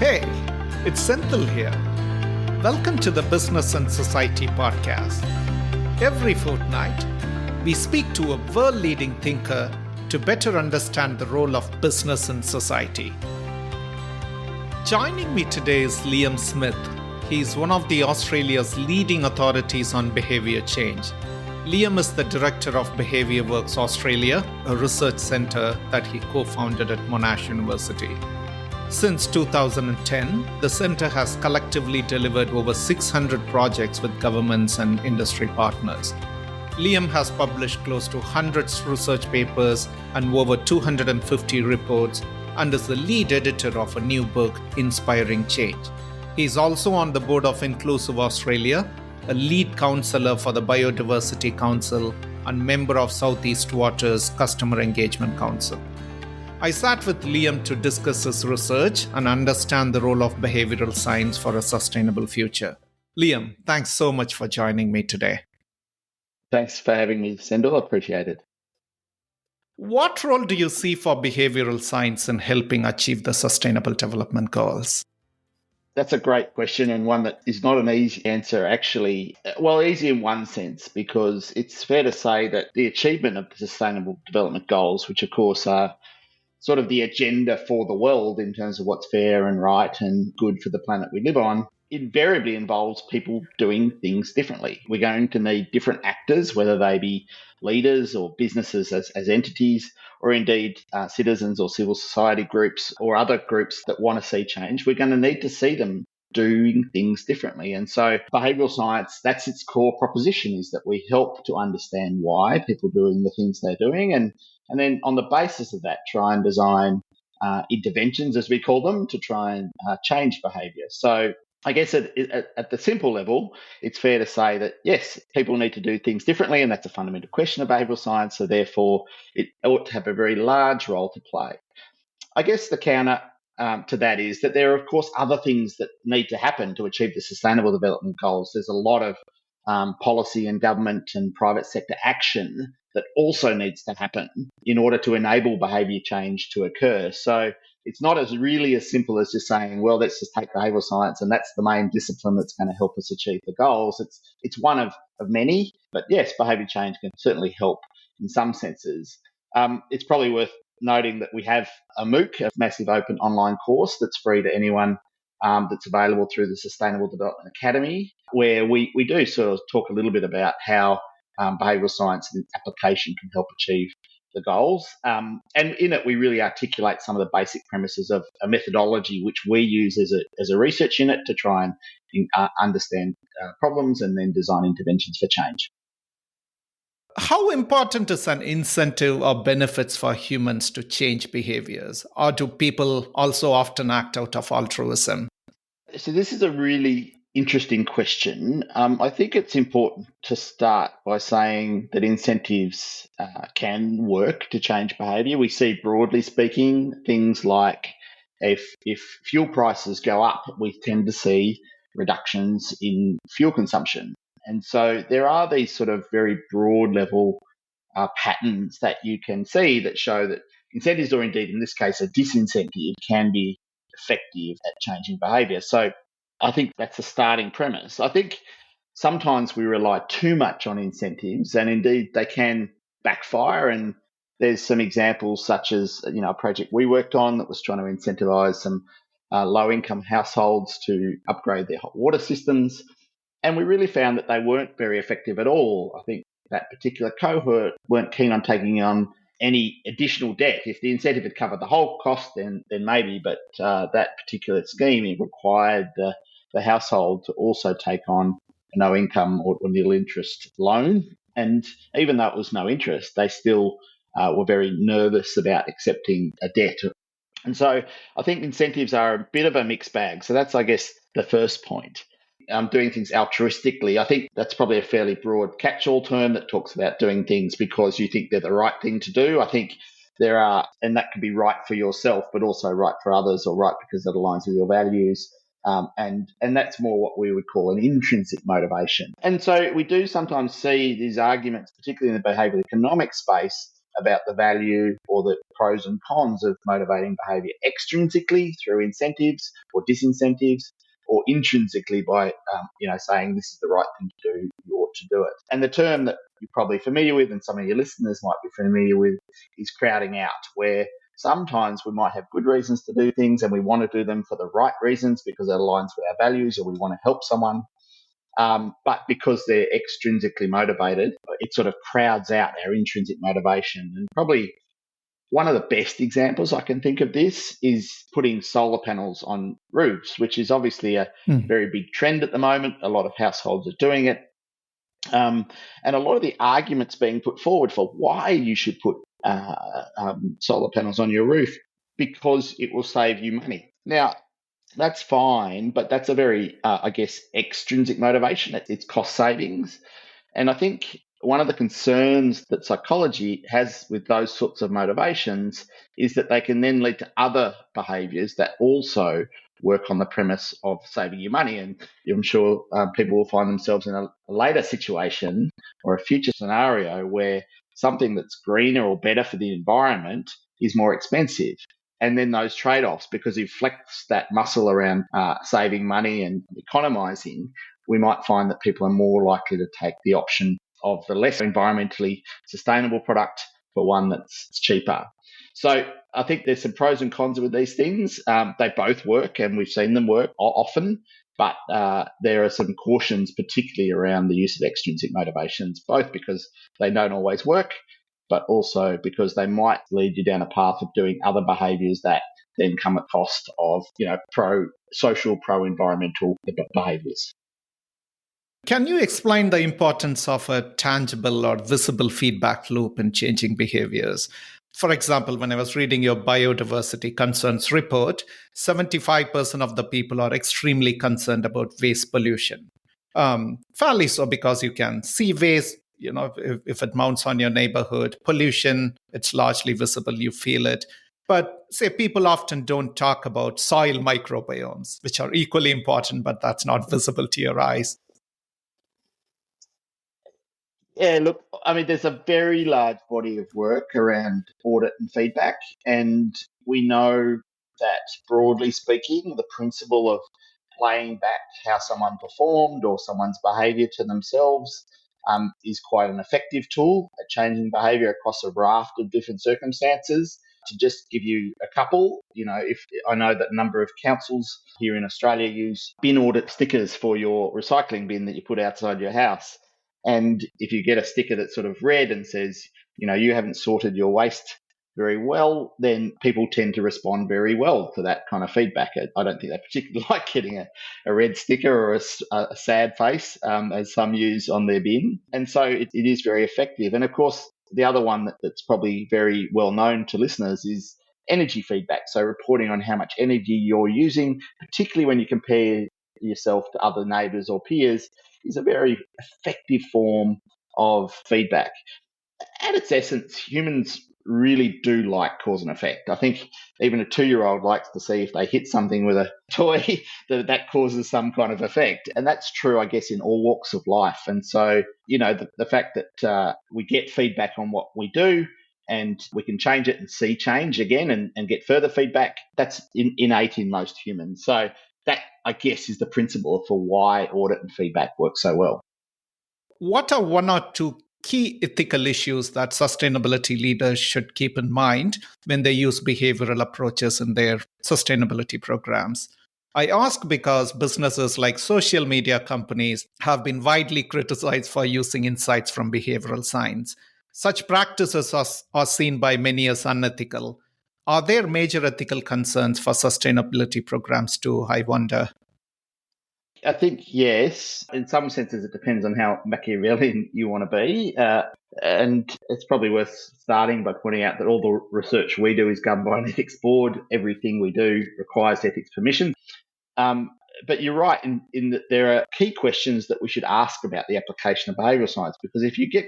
Hey, it's Senthil here. Welcome to the Business and Society podcast. Every fortnight, we speak to a world-leading thinker to better understand the role of business in society. Joining me today is Liam Smith. He is one of the Australia's leading authorities on behaviour change. Liam is the director of BehaviourWorks Australia, a research centre that he co-founded at Monash University. Since 2010, the centre has collectively delivered over 600 projects with governments and industry partners. Liam has published close to 100 research papers and over 250 reports and is the lead editor of a new book, Inspiring Change. He is also on the board of Inclusive Australia, a lead counsellor for the Biodiversity Council and member of Southeast Water's Customer Engagement Council. I sat with Liam to discuss his research and understand the role of behavioural science for a sustainable future. Liam, thanks so much for joining me today. Thanks for having me, Sendal. I appreciate it. What role do you see for behavioural science in helping achieve the Sustainable Development Goals? That's a great question, and one that is not an easy answer, actually. Well, easy in one sense, because it's fair to say that the achievement of the Sustainable Development Goals, which of course are sort of the agenda for the world in terms of what's fair and right and good for the planet we live on, invariably involves people doing things differently. We're going to need different actors, whether they be leaders or businesses as entities, or indeed citizens or civil society groups or other groups that want to see change. We're going to need to see them doing things differently. And so behavioural science, that's its core proposition, is that we help to understand why people are doing the things they're doing, and then on the basis of that, try and design interventions, as we call them, to try and change behaviour. So I guess at the simple level, it's fair to say that, yes, people need to do things differently, and that's a fundamental question of behavioural science, so therefore it ought to have a very large role to play. I guess the counter to that is that there are, of course, other things that need to happen to achieve the Sustainable Development Goals. There's a lot of policy and government and private sector action that also needs to happen in order to enable behaviour change to occur. So it's not as simple as just saying, well, let's just take behavioural science and that's the main discipline that's going to help us achieve the goals. It's one of many, but yes, behaviour change can certainly help in some senses. It's probably worth noting that we have a MOOC, a massive open online course that's free to anyone, that's available through the Sustainable Development Academy, where we do sort of talk a little bit about how behavioural science and application can help achieve the goals. And in it, we really articulate some of the basic premises of a methodology which we use as a research unit to try and understand problems and then design interventions for change. How important is an incentive or benefits for humans to change behaviors? Or do people also often act out of altruism? So this is a really interesting question. I think it's important to start by saying that incentives can work to change behaviour. We see, broadly speaking, things like if fuel prices go up, we tend to see reductions in fuel consumption. And so there are these sort of very broad level patterns that you can see that show that incentives, or indeed in this case a disincentive, can be effective at changing behaviour. So I think that's a starting premise. I think sometimes we rely too much on incentives, and indeed they can backfire. And there's some examples such as a project we worked on that was trying to incentivise some low-income households to upgrade their hot water systems. And we really found that they weren't very effective at all. I think that particular cohort weren't keen on taking on any additional debt. If the incentive had covered the whole cost, then maybe, but that particular scheme, it required the household to also take on a no income or nil interest loan. And even though it was no interest, they still were very nervous about accepting a debt. And so I think incentives are a bit of a mixed bag. So that's, I guess, the first point. Doing things altruistically, I think that's probably a fairly broad catch-all term that talks about doing things because you think they're the right thing to do. I think there are, and that can be right for yourself, but also right for others, or right because it aligns with your values. And that's more what we would call an intrinsic motivation. And so we do sometimes see these arguments, particularly in the behavioural economic space, about the value or the pros and cons of motivating behaviour extrinsically through incentives or disincentives, or intrinsically by saying this is the right thing to do, you ought to do it. And the term that you're probably familiar with, and some of your listeners might be familiar with, is crowding out, where sometimes we might have good reasons to do things and we want to do them for the right reasons because it aligns with our values or we want to help someone. But because they're extrinsically motivated, it sort of crowds out our intrinsic motivation. And probably one of the best examples I can think of this is putting solar panels on roofs, which is obviously a very big trend at the moment. A lot of households are doing it. And a lot of the arguments being put forward for why you should put solar panels on your roof, because it will save you money. Now, that's fine, but that's a very, extrinsic motivation. It's cost savings. And I think one of the concerns that psychology has with those sorts of motivations is that they can then lead to other behaviours that also work on the premise of saving you money. And I'm sure people will find themselves in a later situation or a future scenario where something that's greener or better for the environment is more expensive. And then those trade-offs, because you flex that muscle around saving money and economising, we might find that people are more likely to take the option of the less environmentally sustainable product for one that's cheaper. So I think there's some pros and cons with these things. They both work, and we've seen them work often, but there are some cautions, particularly around the use of extrinsic motivations, both because they don't always work, but also because they might lead you down a path of doing other behaviours that then come at cost of, pro-social, pro-environmental behaviours. Can you explain the importance of a tangible or visible feedback loop in changing behaviors? For example, when I was reading your biodiversity concerns report, 75% of the people are extremely concerned about waste pollution. Fairly so, because you can see waste, if it mounts on your neighborhood. Pollution, it's largely visible, you feel it. But say people often don't talk about soil microbiomes, which are equally important, but that's not visible to your eyes. Yeah, look, I mean, there's a very large body of work around audit and feedback, and we know that, broadly speaking, the principle of playing back how someone performed or someone's behaviour to themselves is quite an effective tool at changing behaviour across a raft of different circumstances. To just give you a couple, if I know that a number of councils here in Australia use bin audit stickers for your recycling bin that you put outside your house. And if you get a sticker that's sort of red and says, you haven't sorted your waste very well, then people tend to respond very well to that kind of feedback. I don't think they particularly like getting a red sticker or a sad face, as some use on their bin. And so it is very effective. And of course, the other one that's probably very well known to listeners is energy feedback. So reporting on how much energy you're using, particularly when you compare yourself to other neighbours or peers, is a very effective form of feedback. At its essence, humans really do like cause and effect. I think even a 2-year-old likes to see if they hit something with a toy that causes some kind of effect. And that's true, I guess, in all walks of life. And so, the fact that we get feedback on what we do and we can change it and see change again and get further feedback, that's innate in most humans. So that, I guess, is the principle for why audit and feedback work so well. What are one or two key ethical issues that sustainability leaders should keep in mind when they use behavioral approaches in their sustainability programs? I ask because businesses like social media companies have been widely criticized for using insights from behavioral science. Such practices are seen by many as unethical. Are there major ethical concerns for sustainability programs too, I wonder? I think yes. In some senses, it depends on how Machiavellian you want to be. And it's probably worth starting by pointing out that all the research we do is governed by an ethics board. Everything we do requires ethics permission. But you're right in that there are key questions that we should ask about the application of behavioural science, because if you get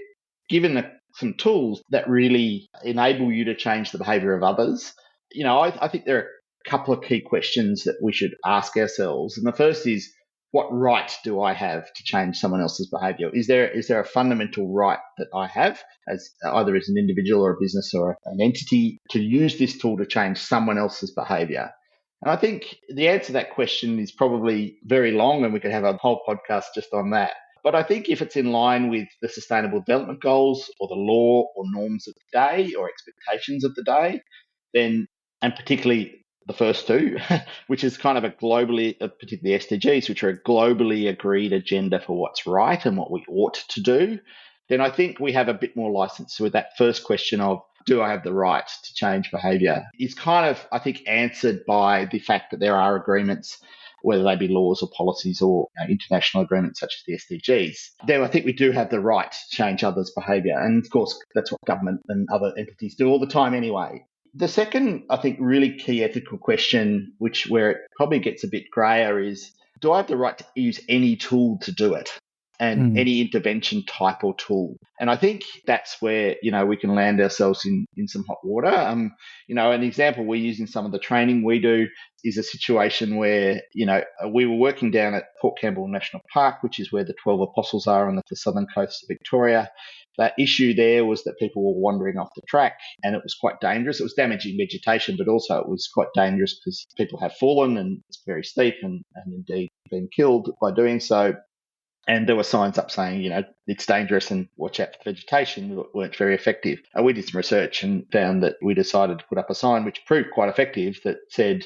given some tools that really enable you to change the behaviour of others, I think there are a couple of key questions that we should ask ourselves. And the first is, what right do I have to change someone else's behaviour? Is there a fundamental right that I have as either as an individual or a business or an entity to use this tool to change someone else's behaviour? And I think the answer to that question is probably very long, and we could have a whole podcast just on that. But I think if it's in line with the Sustainable Development Goals or the law or norms of the day or expectations of the day, then, and particularly the first two, which is kind of a globally, particularly SDGs, which are a globally agreed agenda for what's right and what we ought to do, then I think we have a bit more license with that first question of, do I have the right to change behaviour? Is kind of, I think, answered by the fact that there are agreements, whether they be laws or policies or international agreements such as the SDGs. Then I think we do have the right to change others' behaviour. And of course, that's what government and other entities do all the time anyway. The second, I think, really key ethical question, where it probably gets a bit grayer, is, do I have the right to use any tool to do it? And any intervention type or tool. And I think that's where, we can land ourselves in some hot water. An example we use in some of the training we do is a situation where, we were working down at Port Campbell National Park, which is where the 12 Apostles are on the southern coast of Victoria. That issue there was that people were wandering off the track, and it was quite dangerous. It was damaging vegetation, but also it was quite dangerous because people have fallen and it's very steep and indeed been killed by doing so. And there were signs up saying, it's dangerous and watch out for vegetation, that weren't very effective. And we did some research and found that we decided to put up a sign which proved quite effective, that said,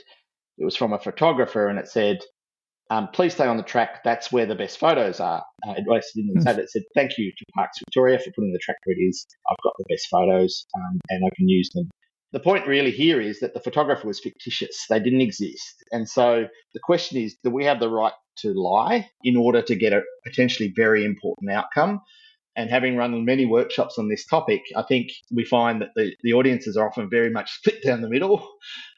it was from a photographer, and it said, please stay on the track. That's where the best photos are. It didn't say that. It said, thank you to Parks Victoria for putting the track where it is. I've got the best photos and I can use them. The point really here is that the photographer was fictitious. They didn't exist. And so the question is, do we have the right to lie in order to get a potentially very important outcome? And having run many workshops on this topic, I think we find that the audiences are often very much split down the middle.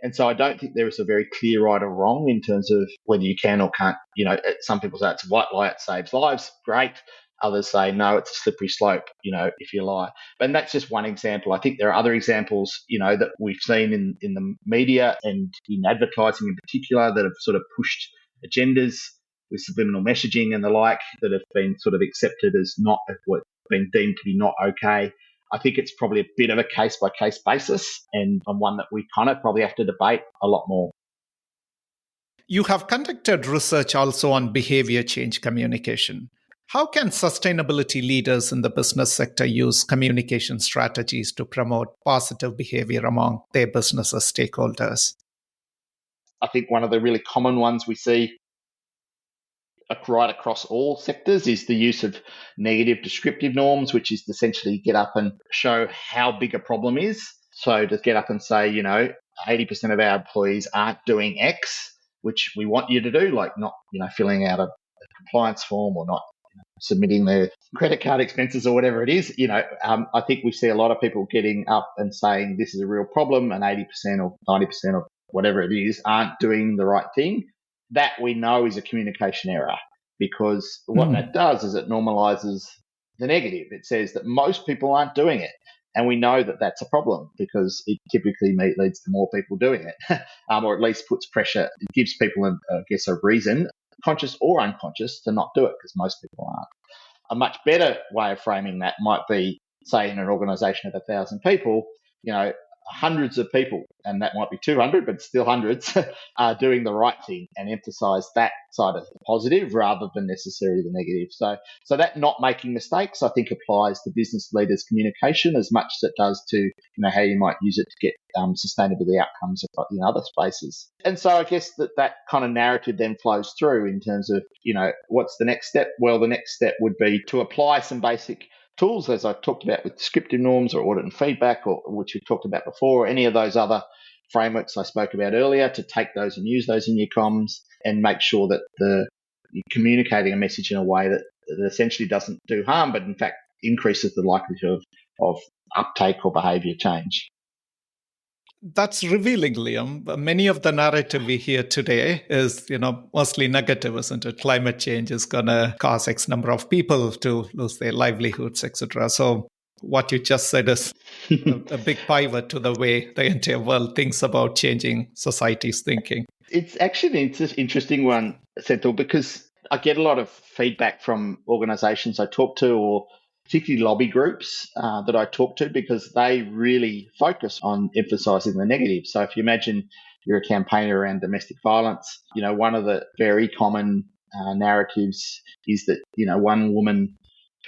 And so I don't think there is a very clear right or wrong in terms of whether you can or can't. Some people say it's a white lie, it saves lives. Great. Others say, no, it's a slippery slope, if you lie. And that's just one example. I think there are other examples, that we've seen in the media and in advertising in particular that have sort of pushed agendas with subliminal messaging and the like that have been sort of accepted as not, what been deemed to be not okay. I think it's probably a bit of a case-by-case basis, and one that we kind of probably have to debate a lot more. You have conducted research also on behavior change communication. How can sustainability leaders in the business sector use communication strategies to promote positive behavior among their business's stakeholders? I think one of the really common ones we see right across all sectors is the use of negative descriptive norms, which is to essentially get up and show how big a problem is. So to get up and say, 80% of our employees aren't doing X, which we want you to do, like not, filling out a compliance form or not submitting their credit card expenses or whatever it is. I think we see a lot of people getting up and saying this is a real problem, and 80% or 90% or whatever it is aren't doing the right thing. That we know is a communication error, because what that does is it normalizes the negative. It says that most people aren't doing it. And we know that that's a problem because it typically leads to more people doing it, or at least puts pressure. It gives people, a reason, conscious or unconscious, to not do it, because most people aren't. A much better way of framing that might be, say, in an organization of 1,000 people, hundreds of people, and that might be 200, but still hundreds, are doing the right thing, and emphasize that side of the positive rather than necessarily the negative. So that not making mistakes, I think, applies to business leaders' communication as much as it does to how you might use it to get sustainability outcomes in other spaces. And so I guess that kind of narrative then flows through in terms of, what's the next step? Well, the next step would be to apply some basic tools, as I talked about with descriptive norms or audit and feedback, or which we talked about before, any of those other frameworks I spoke about earlier, to take those and use those in your comms and make sure that you're communicating a message in a way that essentially doesn't do harm, but in fact increases the likelihood of uptake or behaviour change. That's revealing, Liam. Many of the narrative we hear today is, mostly negative, isn't it? Climate change is going to cause X number of people to lose their livelihoods, etc. So what you just said is a big pivot to the way the entire world thinks about changing society's thinking. It's actually an interesting one, Senthil, because I get a lot of feedback from organisations I talk to, or particularly lobby groups that I talk to, because they really focus on emphasising the negative. So if you imagine you're a campaigner around domestic violence, one of the very common narratives is that, one woman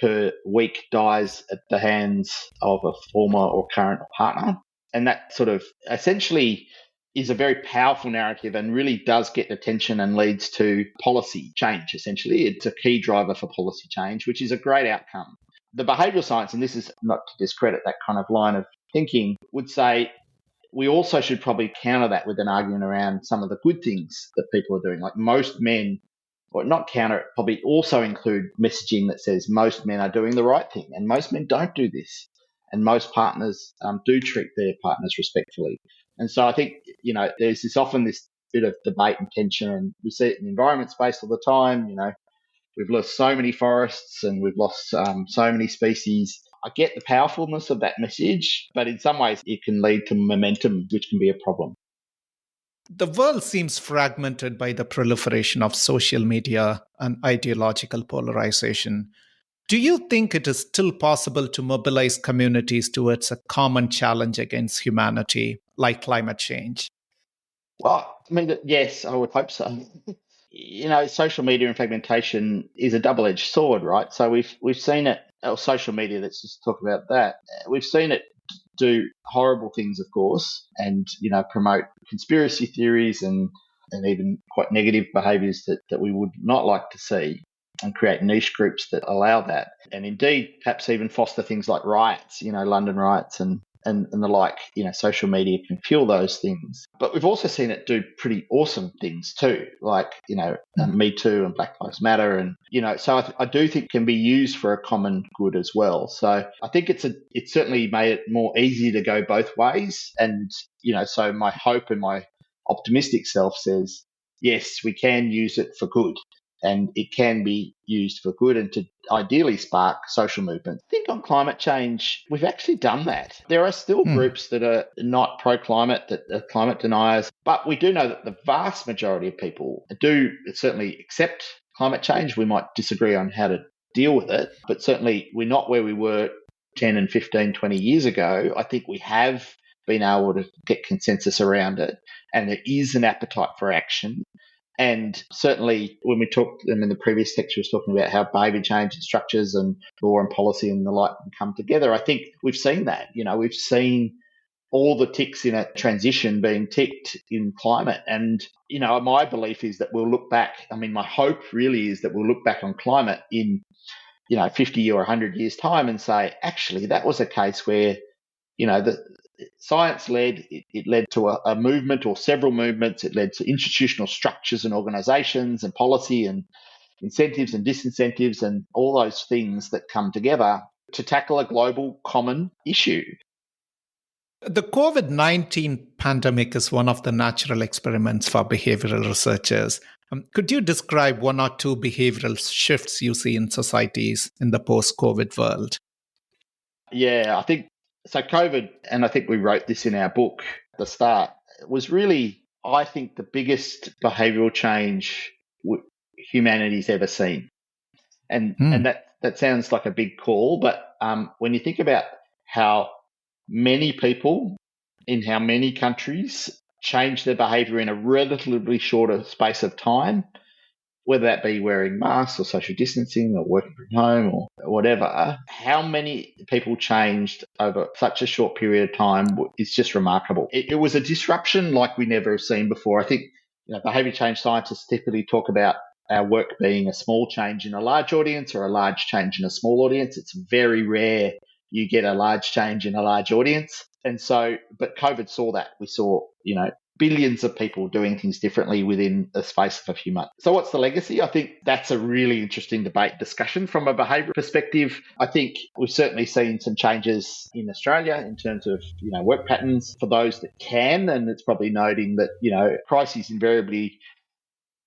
per week dies at the hands of a former or current partner. And that sort of essentially is a very powerful narrative and really does get attention and leads to policy change, essentially. It's a key driver for policy change, which is a great outcome. The behavioural science, and this is not to discredit that kind of line of thinking, would say we also should probably counter that with an argument around some of the good things that people are doing. Like most men, or not counter it, probably also include messaging that says most men are doing the right thing and most men don't do this. And most partners do treat their partners respectfully. And so I think, there's often this bit of debate and tension, and we see it in the environment space all the time. We've lost so many forests and we've lost so many species. I get the powerfulness of that message, but in some ways it can lead to momentum, which can be a problem. The world seems fragmented by the proliferation of social media and ideological polarization. Do you think it is still possible to mobilize communities towards a common challenge against humanity, like climate change? Well, I mean, yes, I would hope so. Social media and fragmentation is a double-edged sword, right? So we've seen it, or social media, let's just talk about that. We've seen it do horrible things, of course, and, promote conspiracy theories and even quite negative behaviours that we would not like to see, and create niche groups that allow that. And indeed, perhaps even foster things like riots, London riots and the like. Social media can fuel those things. But we've also seen it do pretty awesome things too, like, Me Too and Black Lives Matter. And, so I do think it can be used for a common good as well. So I think it's certainly made it more easy to go both ways. And, so my hope and my optimistic self says, yes, we can use it for good. And it can be used for good and to ideally spark social movement. I think on climate change, we've actually done that. There are still groups that are not pro-climate, that are climate deniers, but we do know that the vast majority of people do certainly accept climate change. We might disagree on how to deal with it, but certainly we're not where we were 10 and 15, 20 years ago. I think we have been able to get consensus around it, and there is an appetite for action. And certainly when we talked in the previous lecture, was talking about how behaviour change and structures and law and policy and the like can come together. I think we've seen that. We've seen all the ticks in a transition being ticked in climate. And, my belief is that we'll look back. My hope really is that we'll look back on climate in, 50 or 100 years' time and say, actually, that was a case where, the science led, it led to a movement or several movements. It led to institutional structures and organizations and policy and incentives and disincentives and all those things that come together to tackle a global common issue. The COVID-19 pandemic is one of the natural experiments for behavioral researchers. Could you describe one or two behavioral shifts you see in societies in the post-COVID world? Yeah, I think so. COVID, and I think we wrote this in our book at the start, was really, I think, the biggest behavioural change humanity's ever seen. And that sounds like a big call, but when you think about how many people in how many countries change their behaviour in a relatively shorter space of time, whether that be wearing masks or social distancing or working from home or whatever, how many people changed over such a short period of time is just remarkable. It was a disruption like we never have seen before. I think behaviour change scientists typically talk about our work being a small change in a large audience or a large change in a small audience. It's very rare you get a large change in a large audience. And so, but COVID saw that. We saw, billions of people doing things differently within the space of a few months. So what's the legacy? I think that's a really interesting debate discussion from a behaviour perspective. I think we've certainly seen some changes in Australia in terms of, work patterns for those that can. And it's probably noting that, crises invariably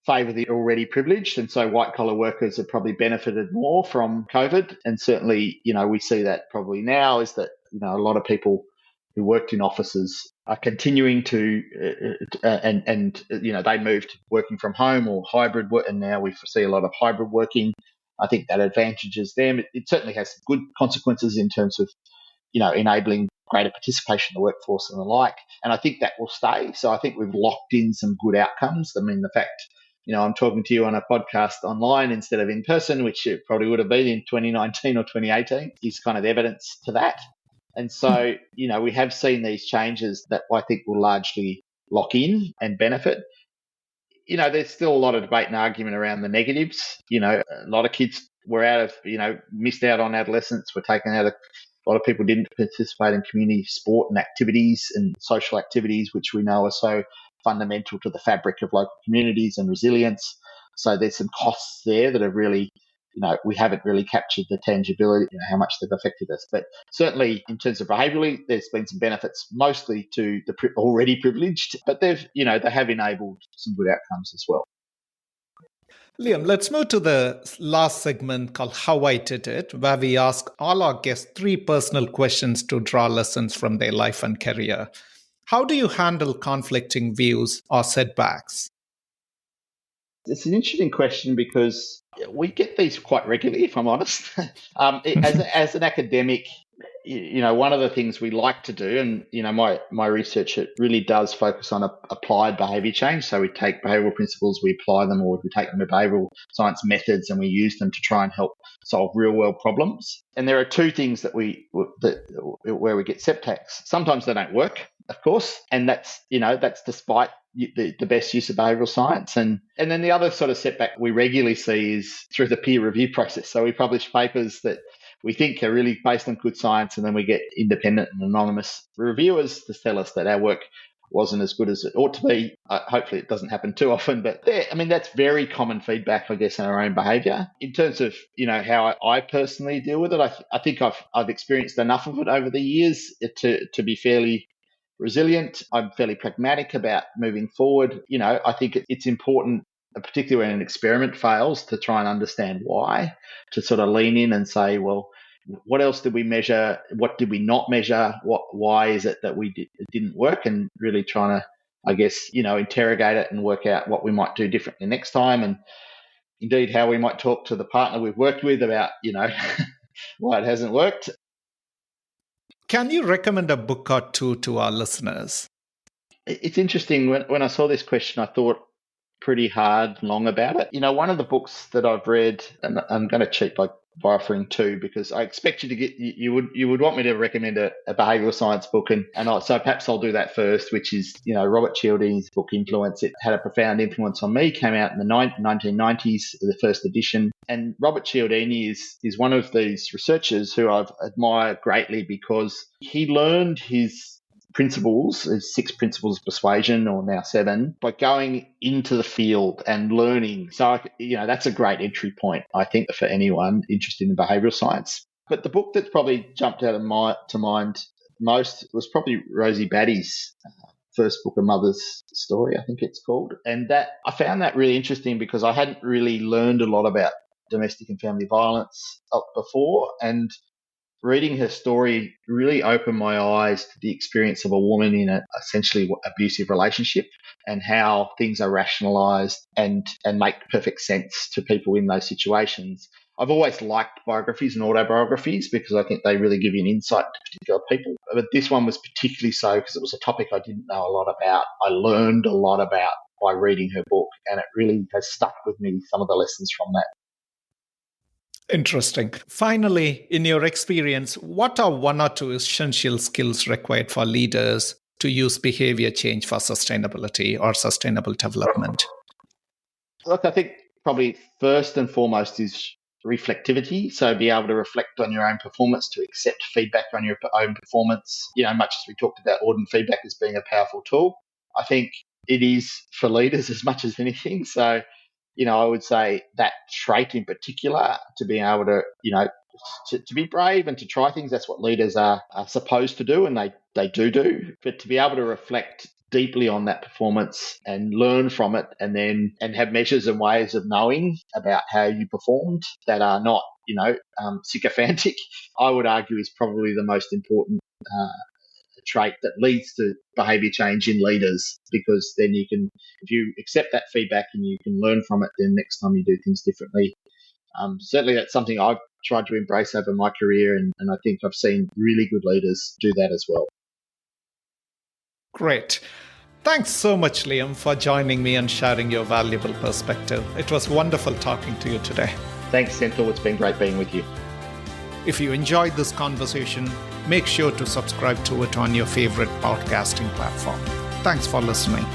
favour the already privileged. And so white collar workers have probably benefited more from COVID. And certainly, we see that probably now is that, a lot of people who worked in offices are continuing to, they moved working from home or hybrid work, and now we see a lot of hybrid working. I think that advantages them. It certainly has some good consequences in terms of, enabling greater participation in the workforce and the like. And I think that will stay. So I think we've locked in some good outcomes. I mean, the fact, I'm talking to you on a podcast online instead of in person, which it probably would have been in 2019 or 2018, is kind of evidence to that. And so, we have seen these changes that I think will largely lock in and benefit. There's still a lot of debate and argument around the negatives. A lot of kids were missed out on adolescence, were taken out of, a lot of people didn't participate in community sport and activities and social activities, which we know are so fundamental to the fabric of local communities and resilience. So there's some costs there that have really, we haven't really captured the tangibility, how much they've affected us. But certainly in terms of behaviourally, there's been some benefits, mostly to the already privileged, but they have enabled some good outcomes as well. Liam, let's move to the last segment called How I Did It, where we ask all our guests 3 personal questions to draw lessons from their life and career. How do you handle conflicting views or setbacks? It's an interesting question because we get these quite regularly, if I'm honest. As an academic, one of the things we like to do, and, my research, it really does focus on applied behaviour change. So we take behavioural principles, we apply them, or we take them to behavioural science methods and we use them to try and help solve real world problems. And there are 2 things where we get setbacks. Sometimes they don't work, of course, and that's despite the best use of behavioural science. And then the other sort of setback we regularly see is through the peer review process. So we publish papers that we think are really based on good science, and then we get independent and anonymous reviewers to tell us that our work wasn't as good as it ought to be. Hopefully it doesn't happen too often, but that's very common feedback, I guess, in our own behaviour. In terms of, how I personally deal with it, I think I've experienced enough of it over the years to be fairly resilient. I'm fairly pragmatic about moving forward. I think it's important, particularly when an experiment fails, to try and understand why, to sort of lean in and say, well, what else did we measure? What did we not measure? Why is it that it didn't work? And really trying to, I guess, interrogate it and work out what we might do differently next time. And indeed, how we might talk to the partner we've worked with about, why it hasn't worked. Can you recommend a book or 2 to our listeners? It's interesting. When I saw this question, I thought pretty hard and long about it. One of the books that I've read, and I'm going to cheat by offering 2 because I expect you would want me to recommend a behavioural science book, so perhaps I'll do that first, which is Robert Cialdini's book Influence. It had a profound influence on me. Came out in the 1990s, the first edition, and Robert Cialdini is one of these researchers who I've admired greatly because he learned his principles, 6 principles of persuasion, or now 7, by going into the field and learning. So, that's a great entry point, I think, for anyone interested in behavioural science. But the book that's probably jumped out to mind most was probably Rosie Batty's first book, A Mother's Story, I think it's called. And that I found that really interesting because I hadn't really learned a lot about domestic and family violence before, and reading her story really opened my eyes to the experience of a woman in an essentially abusive relationship and how things are rationalised and make perfect sense to people in those situations. I've always liked biographies and autobiographies because I think they really give you an insight to particular people. But this one was particularly so because it was a topic I didn't know a lot about. I learned a lot about by reading her book, and it really has stuck with me, some of the lessons from that. Interesting. Finally, in your experience, what are 1 or 2 essential skills required for leaders to use behavior change for sustainability or sustainable development? Look, I think probably first and foremost is reflectivity. So be able to reflect on your own performance, to accept feedback on your own performance. Much as we talked about audit feedback as being a powerful tool, I think it is for leaders as much as anything. So I would say that trait in particular, to be able to, to be brave and to try things, that's what leaders are supposed to do, and they do. But to be able to reflect deeply on that performance and learn from it, and have measures and ways of knowing about how you performed that are not, sycophantic, I would argue is probably the most important trait that leads to behaviour change in leaders, because then you can, if you accept that feedback and you can learn from it, then next time you do things differently. Certainly that's something I've tried to embrace over my career, and I think I've seen really good leaders do that as well. Great. Thanks so much, Liam, for joining me and sharing your valuable perspective. It was wonderful talking to you today. Thanks, Senthil. It's been great being with you. If you enjoyed this conversation, make sure to subscribe to it on your favorite podcasting platform. Thanks for listening.